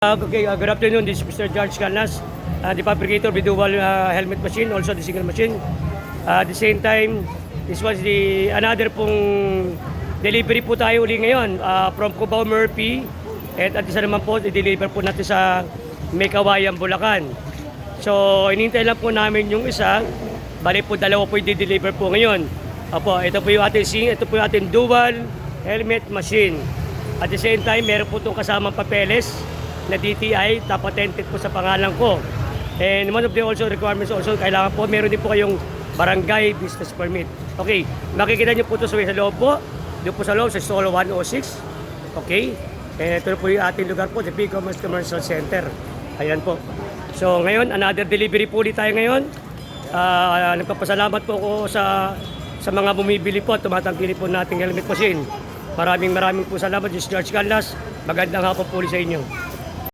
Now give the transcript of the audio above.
Good afternoon. This is Mr. George Calnas, the fabricator of the dual helmet machine, also the single machine. At the same time, this was the another pong delivery po tayo uli ngayon from Cubao Murphy. At isa naman po, i-deliver po natin sa Mekawayan, Bulacan. So, inintay lang po namin yung isa. Bali po, dalawa po i-deliver po ngayon. Opo, ito po yung ating dual helmet machine. At the same time, meron po itong kasamang papeles na DTI, patented po sa pangalan ko. And one of the also requirements also, kailangan po, meron din po kayong barangay business permit. Okay, makikita niyo po ito sa loob po. Doon po sa loob, sa Solo 106. Okay, and ito po yung ating lugar po, the Big Commercial Center. Ayan po. So ngayon, another delivery po ulit tayo ngayon. Nagpapasalamat po ako sa mga bumibili po at tumatangkili po nating helmet machine. Maraming po salamat. This is George Calnas. Magandang hapon po ulit sa inyo.